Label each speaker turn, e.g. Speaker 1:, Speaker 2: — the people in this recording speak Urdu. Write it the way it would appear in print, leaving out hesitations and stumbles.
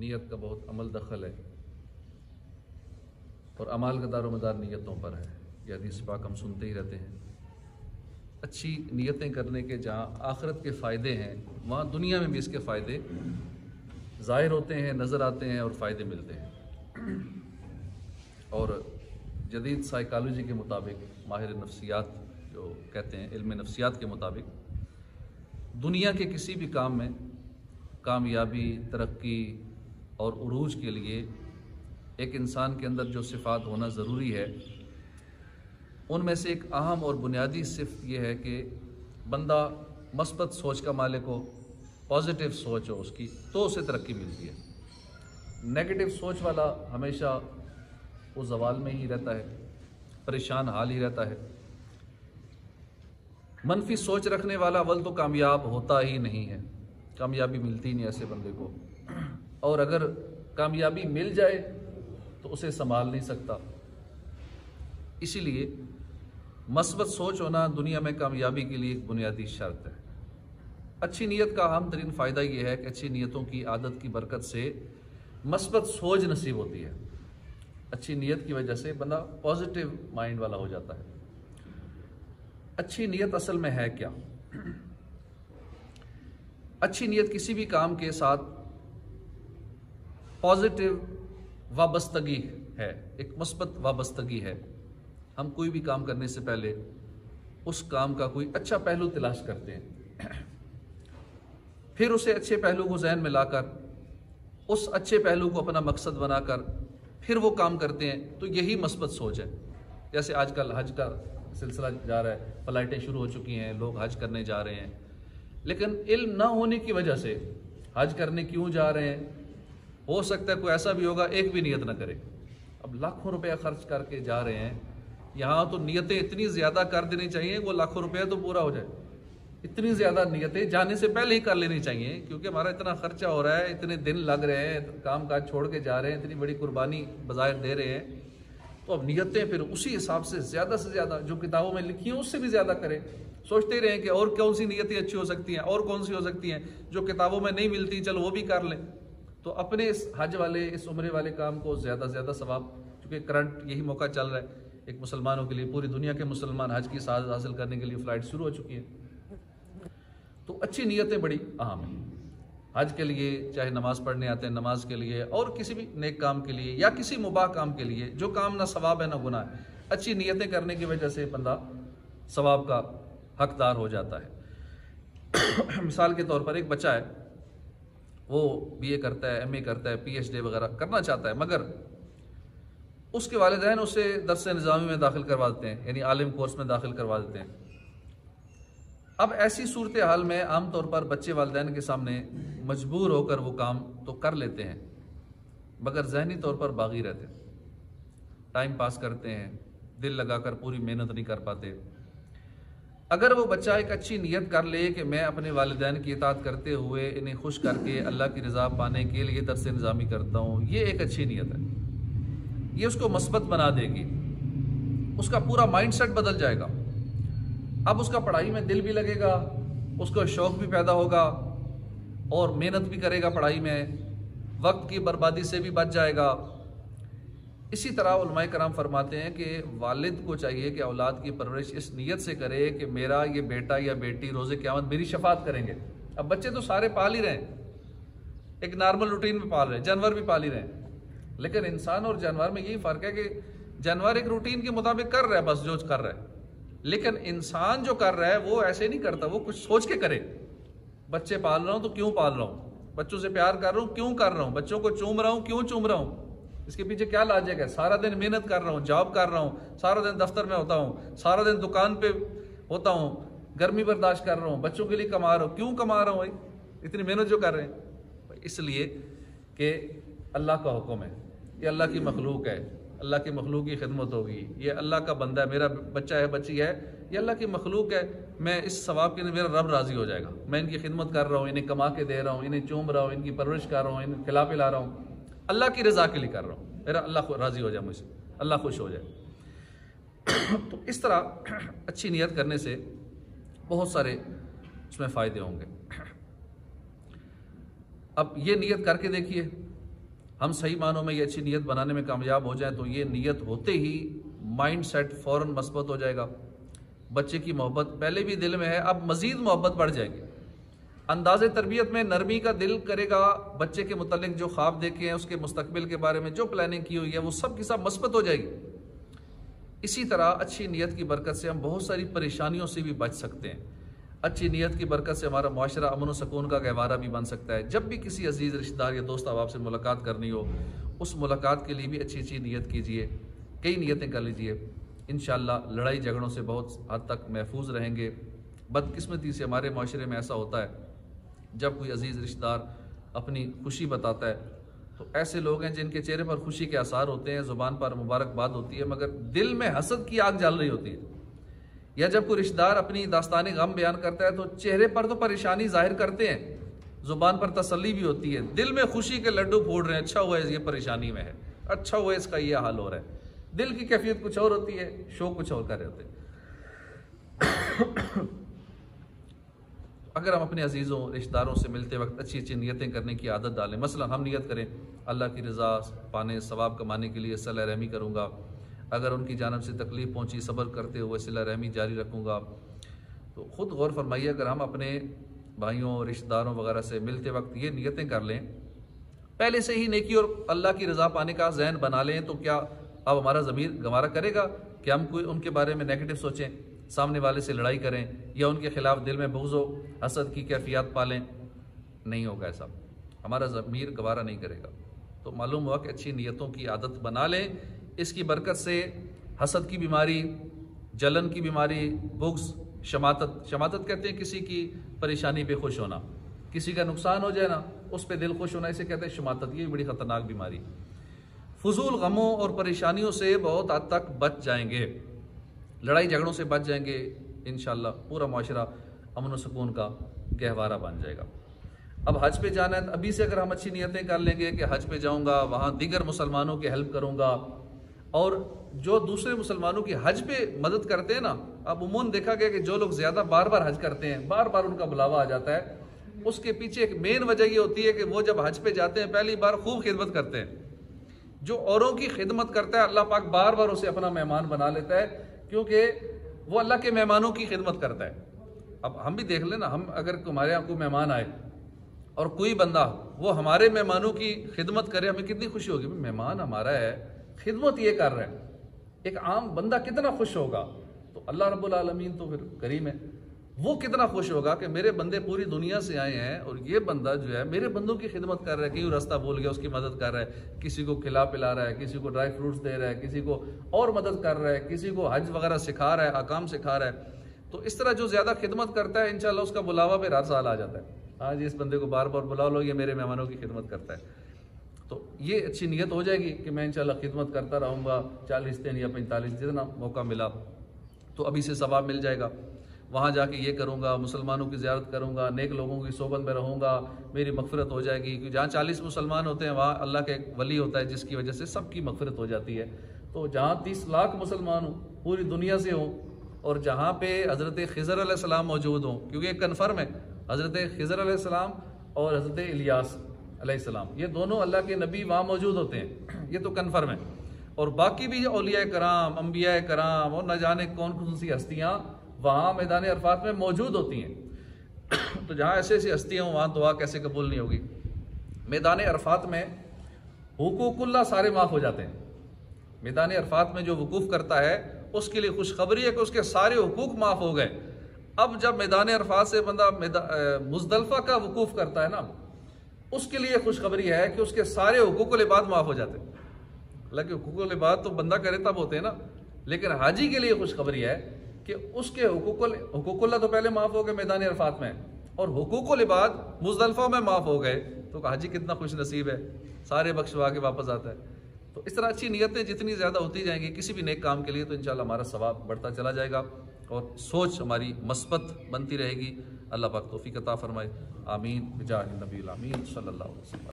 Speaker 1: نیت کا بہت عمل دخل ہے اور اعمال کا دار و مدار نیتوں پر ہے. یہ حدیث پاک ہم سنتے ہی رہتے ہیں. اچھی نیتیں کرنے کے جہاں آخرت کے فائدے ہیں وہاں دنیا میں بھی اس کے فائدے ظاہر ہوتے ہیں، نظر آتے ہیں اور فائدے ملتے ہیں. اور جدید سائیکالوجی کے مطابق، ماہر نفسیات جو کہتے ہیں، علم نفسیات کے مطابق، دنیا کے کسی بھی کام میں کامیابی، ترقی اور عروج کے لیے ایک انسان کے اندر جو صفات ہونا ضروری ہے، ان میں سے ایک اہم اور بنیادی صفت یہ ہے کہ بندہ مثبت سوچ کا مالک ہو، پازیٹیو سوچ ہو اس کی، تو اسے ترقی ملتی ہے. نیگیٹو سوچ والا ہمیشہ وہ زوال میں ہی رہتا ہے، پریشان حال ہی رہتا ہے. منفی سوچ رکھنے والا اول تو کامیاب ہوتا ہی نہیں ہے، کامیابی ملتی نہیں ایسے بندے کو، اور اگر کامیابی مل جائے تو اسے سنبھال نہیں سکتا. اسی لیے مثبت سوچ ہونا دنیا میں کامیابی کے لیے ایک بنیادی شرط ہے. اچھی نیت کا اہم ترین فائدہ یہ ہے کہ اچھی نیتوں کی عادت کی برکت سے مثبت سوچ نصیب ہوتی ہے. اچھی نیت کی وجہ سے بندہ پازیٹیو مائنڈ والا ہو جاتا ہے. اچھی نیت اصل میں ہے کیا؟ اچھی نیت کسی بھی کام کے ساتھ پازیٹیو وابستگی ہے، ایک مثبت وابستگی ہے. ہم کوئی بھی کام کرنے سے پہلے اس کام کا کوئی اچھا پہلو تلاش کرتے ہیں، پھر اسے اچھے پہلو کو ذہن میں لا کر اس اچھے پہلو کو اپنا مقصد بنا کر پھر وہ کام کرتے ہیں. تو یہی مثبت سوچ ہے. جیسے آج کل حج کا سلسلہ جا رہا ہے، فلائٹیں شروع ہو چکی ہیں، لوگ حج کرنے جا رہے ہیں، لیکن علم نہ ہونے کی وجہ سے حج کرنے کیوں جا رہے ہیں؟ ہو سکتا ہے کوئی ایسا بھی ہوگا ایک بھی نیت نہ کرے. اب لاکھوں روپیہ خرچ کر کے جا رہے ہیں، یہاں تو نیتیں اتنی زیادہ کر دینی چاہیے وہ لاکھوں روپیہ تو پورا ہو جائے. اتنی زیادہ نیتیں جانے سے پہلے ہی کر لینی چاہیے، کیونکہ ہمارا اتنا خرچہ ہو رہا ہے، اتنے دن لگ رہے ہیں، کام کاج چھوڑ کے جا رہے ہیں، اتنی بڑی قربانی بظاہر دے رہے ہیں. تو اب نیتیں پھر اسی حساب سے زیادہ جو کتابوں میں لکھی ہیں اس سے بھی زیادہ کریں. سوچتے ہی رہیں کہ اور کون سی نیتیں اچھی ہو سکتی ہیں، اور کون سی ہو سکتی ہیں جو کتابوں میں نہیں ملتی، چلو وہ بھی کر لیں. تو اپنے اس حج والے، اس عمرے والے کام کو زیادہ سے زیادہ ثواب، کیونکہ کرنٹ یہی موقع چل رہا ہے ایک مسلمانوں کے لیے، پوری دنیا کے مسلمان حج کی سعادت حاصل کرنے کے لیے فلائٹ شروع ہو چکی ہے. تو اچھی نیتیں بڑی اہم ہیں حج کے لیے، چاہے نماز پڑھنے آتے ہیں نماز کے لیے، اور کسی بھی نیک کام کے لیے یا کسی مباح کام کے لیے، جو کام نہ ثواب ہے نہ گناہ ہے. اچھی نیتیں کرنے کی وجہ سے بندہ ثواب کا حقدار ہو جاتا ہے. مثال کے طور پر ایک بچہ ہے، وہ BA کرتا ہے، MA کرتا ہے، PhD وغیرہ کرنا چاہتا ہے، مگر اس کے والدین اسے درس نظامی میں داخل کروا دیتے ہیں، یعنی عالم کورس میں داخل کروا دیتے ہیں. اب ایسی صورتحال میں عام طور پر بچے والدین کے سامنے مجبور ہو کر وہ کام تو کر لیتے ہیں، مگر ذہنی طور پر باغی رہتے ہیں، ٹائم پاس کرتے ہیں، دل لگا کر پوری محنت نہیں کر پاتے. اگر وہ بچہ ایک اچھی نیت کر لے کہ میں اپنے والدین کی اطاعت کرتے ہوئے انہیں خوش کر کے اللہ کی رضا پانے کے لیے درس نظامی کرتا ہوں، یہ ایک اچھی نیت ہے. یہ اس کو مثبت بنا دے گی، اس کا پورا مائنڈ سیٹ بدل جائے گا. اب اس کا پڑھائی میں دل بھی لگے گا، اس کو شوق بھی پیدا ہوگا، اور محنت بھی کرے گا پڑھائی میں، وقت کی بربادی سے بھی بچ جائے گا. اسی طرح علماء کرام فرماتے ہیں کہ والد کو چاہیے کہ اولاد کی پرورش اس نیت سے کرے کہ میرا یہ بیٹا یا بیٹی روز قیامت میری شفاعت کریں گے. اب بچے تو سارے پال ہی رہے ہیں، ایک نارمل روٹین میں پال رہے ہیں، جانور بھی پال ہی رہے ہیں، لیکن انسان اور جانور میں یہی فرق ہے کہ جانور ایک روٹین کے مطابق کر رہا ہے، بس جو کر رہا ہے، لیکن انسان جو کر رہا ہے وہ ایسے نہیں کرتا، وہ کچھ سوچ کے کرے. بچے پال رہا ہوں تو کیوں پال رہا ہوں، بچوں سے پیار کر رہا ہوں کیوں کر رہا ہوں، بچوں کو چوم رہا ہوں کیوں چوم رہا ہوں، اس کے پیچھے کیا لاجک ہے. سارا دن محنت کر رہا ہوں، جاب کر رہا ہوں، سارا دن دفتر میں ہوتا ہوں، سارا دن دکان پہ ہوتا ہوں، گرمی برداشت کر رہا ہوں، بچوں کے لیے کما رہا ہوں، کیوں کما رہا ہوں اتنی محنت جو کر رہے ہیں؟ اس لیے کہ اللہ کا حکم ہے، یہ اللہ کی مخلوق ہے، اللہ کی مخلوق کی خدمت ہوگی، یہ اللہ کا بندہ ہے، میرا بچہ ہے، بچی ہے، یہ اللہ کی مخلوق ہے، میں اس ثواب کے لیے میرا رب راضی ہو جائے گا. میں ان کی خدمت کر رہا ہوں، انہیں کما کے دے رہا ہوں، انہیں چوم رہا ہوں، ان کی پرورش کر رہا ہوں، انہیں کھلا پلا رہا ہوں، اللہ کی رضا کے لیے کر رہا ہوں، میرا اللہ راضی ہو جائے مجھ سے، اللہ خوش ہو جائے. تو اس طرح اچھی نیت کرنے سے بہت سارے اس میں فائدے ہوں گے. اب یہ نیت کر کے دیکھیے ہم صحیح معنوں میں یہ اچھی نیت بنانے میں کامیاب ہو جائیں تو یہ نیت ہوتے ہی مائنڈ سیٹ فوراً مثبت ہو جائے گا. بچے کی محبت پہلے بھی دل میں ہے، اب مزید محبت بڑھ جائے گی. انداز تربیت میں نرمی کا دل کرے گا، بچے کے متعلق جو خواب دیکھے ہیں، اس کے مستقبل کے بارے میں جو پلاننگ کی ہوئی ہے وہ سب کی سب مثبت ہو جائے گی. اسی طرح اچھی نیت کی برکت سے ہم بہت ساری پریشانیوں سے بھی بچ سکتے ہیں. اچھی نیت کی برکت سے ہمارا معاشرہ امن و سکون کا گہوارہ بھی بن سکتا ہے. جب بھی کسی عزیز رشتہ دار یا دوست احباب سے ملاقات کرنی ہو، اس ملاقات کے لیے بھی اچھی نیت کیجیے، کئی نیتیں کر لیجیے. انشاءاللہ لڑائی جھگڑوں سے بہت حد تک محفوظ رہیں گے. بدقسمتی سے ہمارے معاشرے میں ایسا ہوتا ہے، جب کوئی عزیز رشتہ دار اپنی خوشی بتاتا ہے تو ایسے لوگ ہیں جن کے چہرے پر خوشی کے آثار ہوتے ہیں، زبان پر مبارکباد ہوتی ہے، مگر دل میں حسد کی آگ جل رہی ہوتی ہے. یا جب کوئی رشتہ دار اپنی داستان غم بیان کرتا ہے تو چہرے پر تو پریشانی ظاہر کرتے ہیں، زبان پر تسلی بھی ہوتی ہے، دل میں خوشی کے لڈو پھوڑ رہے ہیں، اچھا ہوا ہے یہ پریشانی میں ہے، اچھا ہوا ہے اس کا یہ حال ہو رہا ہے. دل کی کیفیت کچھ اور ہوتی ہے، شو کچھ اور کر رہے ہوتے ہیں. اگر ہم اپنے عزیزوں رشتہ داروں سے ملتے وقت اچھی نیتیں کرنے کی عادت ڈالیں، مثلا ہم نیت کریں اللہ کی رضا پانے، ثواب کمانے کے لیے صلہ رحمی کروں گا، اگر ان کی جانب سے تکلیف پہنچی صبر کرتے ہوئے صلہ رحمی جاری رکھوں گا. تو خود غور فرمائیے، اگر ہم اپنے بھائیوں رشتہ داروں وغیرہ سے ملتے وقت یہ نیتیں کر لیں، پہلے سے ہی نیکی اور اللہ کی رضا پانے کا ذہن بنا لیں، تو کیا اب ہمارا ضمیر گوارا کرے گا کہ ہم کوئی ان کے بارے میں نیگیٹو سوچیں، سامنے والے سے لڑائی کریں یا ان کے خلاف دل میں بغض و حسد کی کیفیات پالیں؟ نہیں ہوگا ایسا، ہمارا ضمیر گوارا نہیں کرے گا. تو معلوم ہوا کہ اچھی نیتوں کی عادت بنا لیں. اس کی برکت سے حسد کی بیماری، جلن کی بیماری، بغض، شماتت کہتے ہیں کسی کی پریشانی پہ خوش ہونا، کسی کا نقصان ہو جائے نا اس پہ دل خوش ہونا، اسے کہتے ہیں شماتت. یہ بڑی خطرناک بیماری. فضول غموں اور پریشانیوں سے بہت حد تک بچ جائیں گے، لڑائی جھگڑوں سے بچ جائیں گے، انشاءاللہ پورا معاشرہ امن و سکون کا گہوارہ بن جائے گا. اب حج پہ جانا ہے، ابھی سے اگر ہم اچھی نیتیں کر لیں گے کہ حج پہ جاؤں گا، وہاں دیگر مسلمانوں کی ہیلپ کروں گا، اور جو دوسرے مسلمانوں کی حج پہ مدد کرتے ہیں نا، اب عموماً دیکھا گیا کہ جو لوگ زیادہ بار بار حج کرتے ہیں، بار بار ان کا بلاوا آ جاتا ہے، اس کے پیچھے ایک مین وجہ یہ ہوتی ہے کہ وہ جب حج پہ جاتے ہیں پہلی بار خوب خدمت کرتے ہیں. جو اوروں کی خدمت کرتا ہے اللہ پاک بار بار اسے اپنا مہمان بنا لیتا ہے، کیونکہ وہ اللہ کے مہمانوں کی خدمت کرتا ہے. اب ہم بھی دیکھ لیں نا، ہم اگر ہمارے یہاں کوئی مہمان آئے اور کوئی بندہ وہ ہمارے مہمانوں کی خدمت کرے، ہمیں کتنی خوشی ہوگی. مہمان ہمارا ہے، خدمت یہ کر رہا ہے، ایک عام بندہ کتنا خوش ہوگا. تو اللہ رب العالمین تو پھر کریم ہے، وہ کتنا خوش ہوگا کہ میرے بندے پوری دنیا سے آئے ہیں اور یہ بندہ جو ہے میرے بندوں کی خدمت کر رہا ہے، کہیں راستہ بھول گیا اس کی مدد کر رہا ہے، کسی کو کھلا پلا رہا ہے، کسی کو ڈرائی فروٹس دے رہا ہے، کسی کو اور مدد کر رہا ہے، کسی کو حج وغیرہ سکھا رہا ہے، احکام سکھا رہا ہے. تو اس طرح جو زیادہ خدمت کرتا ہے انشاءاللہ اس کا بلاوا پھر ہر سال آ جاتا ہے. آج اس بندے کو بار بار بلا لو، یہ میرے مہمانوں کی خدمت کرتا ہے. تو یہ اچھی نیت ہو جائے گی کہ میں انشاءاللہ خدمت کرتا رہوں گا 40 دن یا 45، جتنا موقع ملا تو ابھی سے ثواب مل جائے گا. وہاں جا کے یہ کروں گا، مسلمانوں کی زیارت کروں گا، نیک لوگوں کی صحبت میں رہوں گا، میری مغفرت ہو جائے گی. کیونکہ جہاں 40 مسلمان ہوتے ہیں وہاں اللہ کا ایک ولی ہوتا ہے جس کی وجہ سے سب کی مغفرت ہو جاتی ہے. تو جہاں 30 لاکھ مسلمان ہوں پوری دنیا سے ہوں، اور جہاں پہ حضرت خضر علیہ السلام موجود ہوں، کیونکہ ایک کنفرم ہے حضرت خضر علیہ السلام اور حضرت الیاس علیہ السلام، یہ دونوں اللہ کے نبی وہاں موجود ہوتے ہیں، یہ تو کنفرم ہے. اور باقی بھی اولیاء کرام، انبیاء کرام اور نہ جانے کون کون سی ہستیاں وہاں میدان عرفات میں موجود ہوتی ہیں. تو جہاں ایسے ایسی ہستیاں ہوں وہاں دعا کیسے قبول نہیں ہوگی. میدان عرفات میں حقوق اللہ سارے معاف ہو جاتے ہیں. میدان عرفات میں جو وقوف کرتا ہے اس کے لیے خوشخبری ہے کہ اس کے سارے حقوق معاف ہو گئے. اب جب میدان عرفات سے بندہ مزدلفہ کا وقوف کرتا ہے نا، اس کے لیے خوشخبری ہے کہ اس کے سارے حقوق العباد معاف ہو جاتے ہیں. حالانکہ حقوق العباد تو بندہ کرے تب ہوتے ہیں نا، لیکن حاجی کے لیے خوشخبری ہے کہ اس کے حقوق اللہ تو پہلے معاف ہو گئے میدان عرفات میں، اور حقوق العباد مزدلفہ میں معاف ہو گئے. تو حاجی کتنا خوش نصیب ہے، سارے بخشوا کے واپس آتا ہے. تو اس طرح اچھی نیتیں جتنی زیادہ ہوتی جائیں گی کسی بھی نیک کام کے لیے، تو انشاءاللہ ہمارا ثواب بڑھتا چلا جائے گا اور سوچ ہماری مثبت بنتی رہے گی. اللہ پاک توفیق عطا فرمائے. آمین بجاہ النبی الامین صلی اللہ علیہ وسلم.